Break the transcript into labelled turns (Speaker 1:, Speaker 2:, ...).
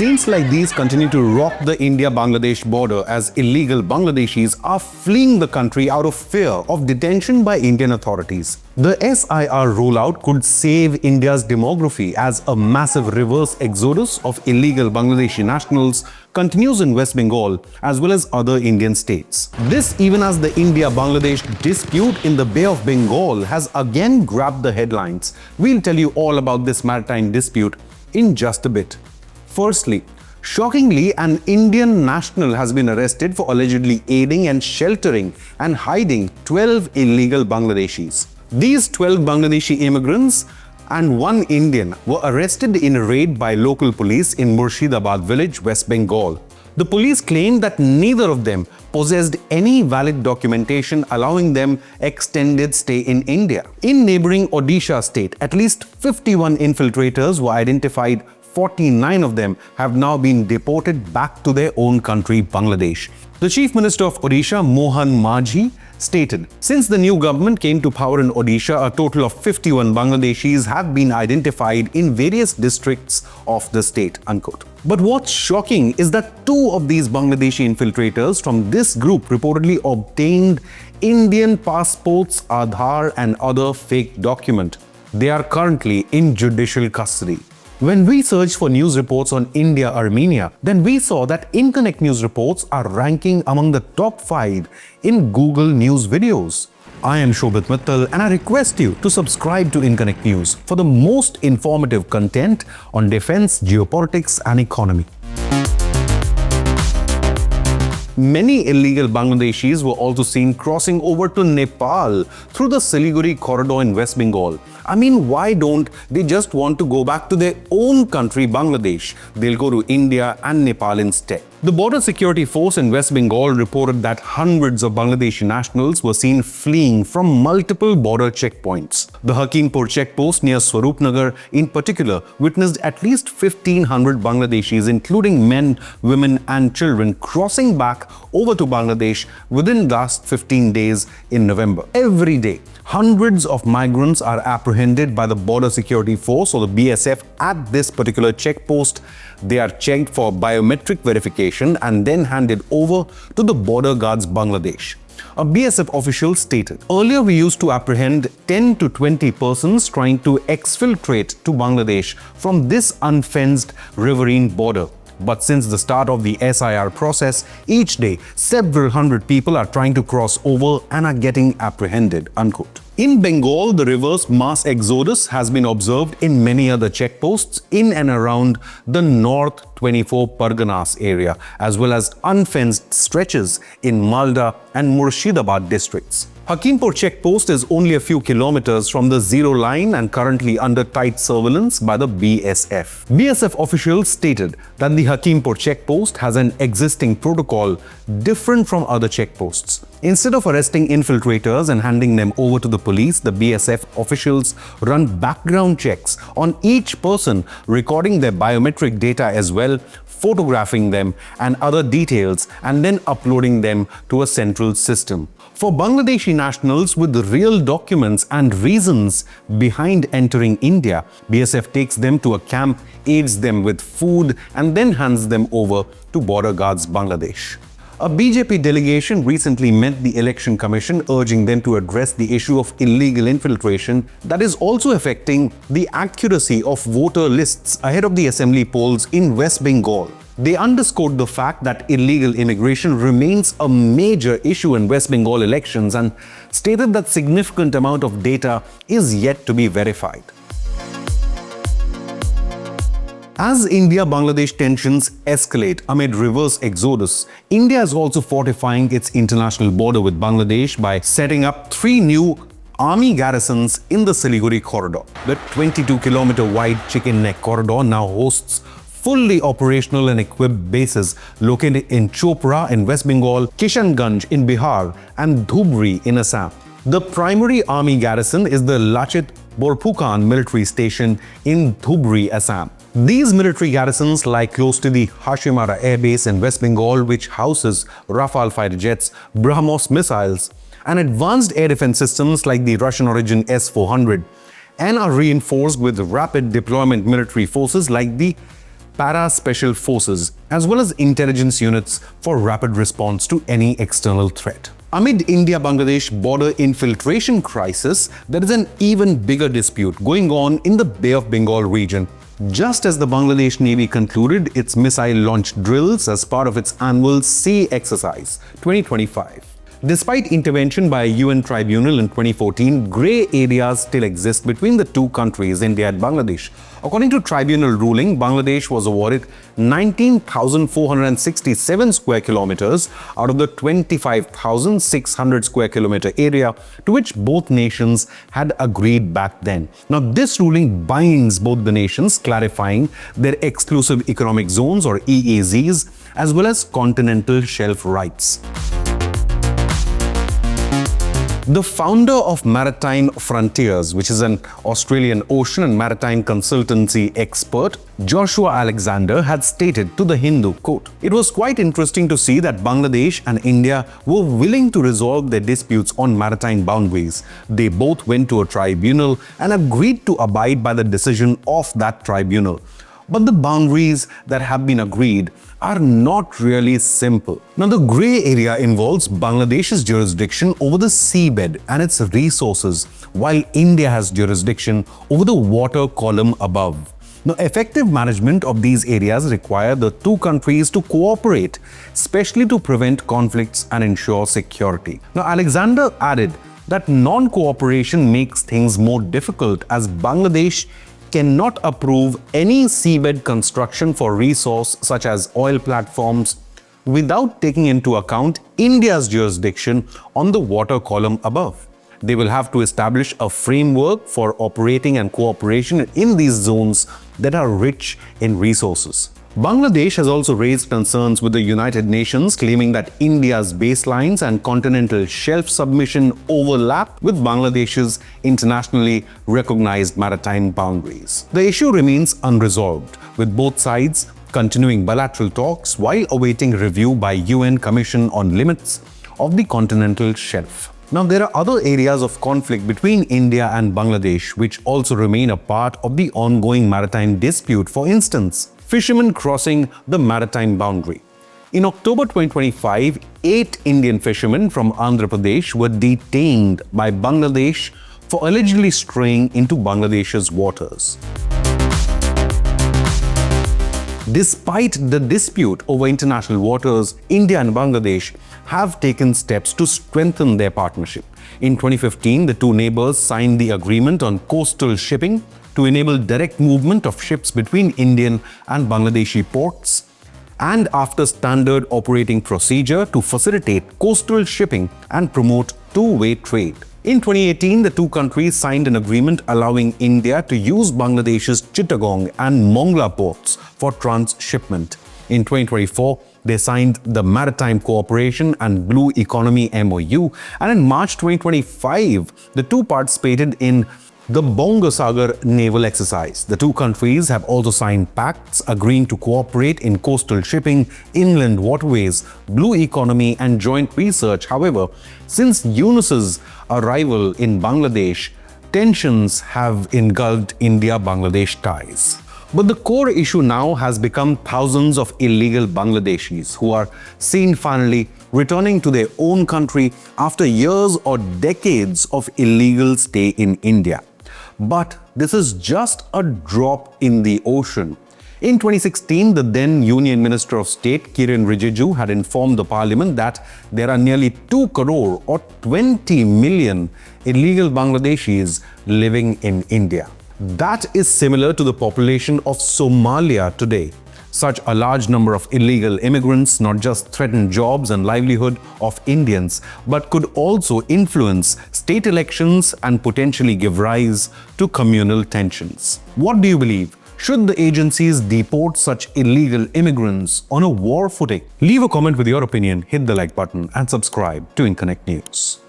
Speaker 1: Scenes like these continue to rock the India-Bangladesh border as illegal Bangladeshis are fleeing the country out of fear of detention by Indian authorities. The SIR rollout could save India's demography as a massive reverse exodus of illegal Bangladeshi nationals continues in West Bengal as well as other Indian states. This even as the India-Bangladesh dispute in the Bay of Bengal has again grabbed the headlines. We'll tell you all about this maritime dispute in just a bit. Firstly, shockingly, an Indian national has been arrested for allegedly aiding and sheltering and hiding 12 illegal Bangladeshis. These 12 Bangladeshi immigrants and one Indian were arrested in a raid by local police in Murshidabad village, West Bengal. The police claimed that neither of them possessed any valid documentation allowing them extended stay in India. In neighboring Odisha state, at least 51 infiltrators were identified. 49 of them have now been deported back to their own country, Bangladesh. The Chief Minister of Odisha, Mohan Majhi, stated, "Since the new government came to power in Odisha, a total of 51 Bangladeshis have been identified in various districts of the state." Unquote. But what's shocking is that 2 of these Bangladeshi infiltrators from this group reportedly obtained Indian passports, Aadhaar and other fake documents. They are currently in judicial custody. When we searched for news reports on India-Armenia, then we saw that Inconnectnews reports are ranking among the top 5 in Google News videos. I am Shobhit Mittal and I request you to subscribe to Inconnectnews for the most informative content on defense, geopolitics and economy. Many illegal Bangladeshis were also seen crossing over to Nepal through the Siliguri Corridor in West Bengal. I mean, why don't they just want to go back to their own country, Bangladesh? They'll go to India and Nepal instead. The Border Security Force in West Bengal reported that hundreds of Bangladeshi nationals were seen fleeing from multiple border checkpoints. The Hakimpur checkpost near Swarupnagar in particular witnessed at least 1,500 Bangladeshis, including men, women and children, crossing back over to Bangladesh within the last 15 days in November. Every day, hundreds of migrants are apprehended by the Border Security Force or the BSF at this particular checkpost. They are checked for biometric verification and then handed over to the border guards Bangladesh. A BSF official stated, "Earlier we used to apprehend 10 to 20 persons trying to exfiltrate to Bangladesh from this unfenced riverine border. But since the start of the SIR process, each day several hundred people are trying to cross over and are getting apprehended." Unquote. In Bengal, the reverse mass exodus has been observed in many other checkposts in and around the North 24 Parganas area, as well as unfenced stretches in Malda and Murshidabad districts. Hakimpur checkpost is only a few kilometers from the zero line and currently under tight surveillance by the BSF. BSF officials stated that the Hakimpur checkpost has an existing protocol different from other checkposts. Instead of arresting infiltrators and handing them over to the police, the BSF officials run background checks on each person, recording their biometric data as well, photographing them and other details, and then uploading them to a central system. For Bangladeshi nationals with real documents and reasons behind entering India, BSF takes them to a camp, aids them with food, and then hands them over to border guards Bangladesh. A BJP delegation recently met the Election Commission, urging them to address the issue of illegal infiltration that is also affecting the accuracy of voter lists ahead of the assembly polls in West Bengal. They underscored the fact that illegal immigration remains a major issue in West Bengal elections and stated that significant amount of data is yet to be verified. As India-Bangladesh tensions escalate amid reverse exodus, India is also fortifying its international border with Bangladesh by setting up 3 new army garrisons in the Siliguri Corridor. The 22-kilometer wide Chicken Neck Corridor now hosts fully operational and equipped bases located in Chopra in West Bengal, Kishanganj in Bihar, and Dhubri in Assam. The primary army garrison is the Lachit Borphukan military station in Dhubri, Assam. These military garrisons lie close to the Hashimara Air Base in West Bengal, which houses Rafale fighter jets, BrahMos missiles, and advanced air defense systems like the Russian-origin S-400, and are reinforced with rapid deployment military forces like the para-special forces, as well as intelligence units for rapid response to any external threat. Amid India-Bangladesh border infiltration crisis, there is an even bigger dispute going on in the Bay of Bengal region. Just as the Bangladesh Navy concluded its missile launch drills as part of its annual Sea Exercise 2025. Despite intervention by a UN tribunal in 2014, grey areas still exist between the two countries, India and Bangladesh. According to tribunal ruling, Bangladesh was awarded 19,467 square kilometers out of the 25,600 square kilometer area to which both nations had agreed back then. Now, this ruling binds both the nations, clarifying their exclusive economic zones or EEZs, as well as continental shelf rights. The founder of Maritime Frontiers, which is an Australian ocean and maritime consultancy expert, Joshua Alexander, had stated to The Hindu, quote, "It was quite interesting to see that Bangladesh and India were willing to resolve their disputes on maritime boundaries. They both went to a tribunal and agreed to abide by the decision of that tribunal. But the boundaries that have been agreed are not really simple." Now, the grey area involves Bangladesh's jurisdiction over the seabed and its resources, while India has jurisdiction over the water column above. Now, effective management of these areas require the two countries to cooperate, especially to prevent conflicts and ensure security. Now, Alexander added that non-cooperation makes things more difficult as Bangladesh cannot approve any seabed construction for resource such as oil platforms without taking into account India's jurisdiction on the water column above. They will have to establish a framework for operating and cooperation in these zones that are rich in resources. Bangladesh has also raised concerns with the United Nations, claiming that India's baselines and continental shelf submission overlap with Bangladesh's internationally recognized maritime boundaries. The issue remains unresolved, with both sides continuing bilateral talks while awaiting review by UN Commission on Limits of the continental shelf. Now, there are other areas of conflict between India and Bangladesh which also remain a part of the ongoing maritime dispute. For instance, fishermen crossing the maritime boundary. In October 2025, 8 Indian fishermen from Andhra Pradesh were detained by Bangladesh for allegedly straying into Bangladesh's waters. Despite the dispute over international waters, India and Bangladesh have taken steps to strengthen their partnership. In 2015, the two neighbors signed the agreement on coastal shipping to enable direct movement of ships between Indian and Bangladeshi ports, and after standard operating procedure to facilitate coastal shipping and promote two-way trade. In 2018, the two countries signed an agreement allowing India to use Bangladesh's Chittagong and Mongla ports for transshipment. In 2024, they signed the Maritime Cooperation and Blue Economy MOU, and in March 2025, the two participated in the Bongasagar naval exercise. The two countries have also signed pacts agreeing to cooperate in coastal shipping, inland waterways, blue economy, and joint research. However, since Yunus's arrival in Bangladesh, tensions have engulfed India-Bangladesh ties. But the core issue now has become thousands of illegal Bangladeshis who are seen finally returning to their own country after years or decades of illegal stay in India. But this is just a drop in the ocean. In 2016, the then Union Minister of State, Kiren Rijiju, had informed the parliament that there are nearly 2 crore or 20 million illegal Bangladeshis living in India. That is similar to the population of Somalia today. Such a large number of illegal immigrants not just threaten jobs and livelihood of Indians, but could also influence state elections and potentially give rise to communal tensions. What do you believe? Should the agencies deport such illegal immigrants on a war footing? Leave a comment with your opinion, hit the like button and subscribe to Inconnect News.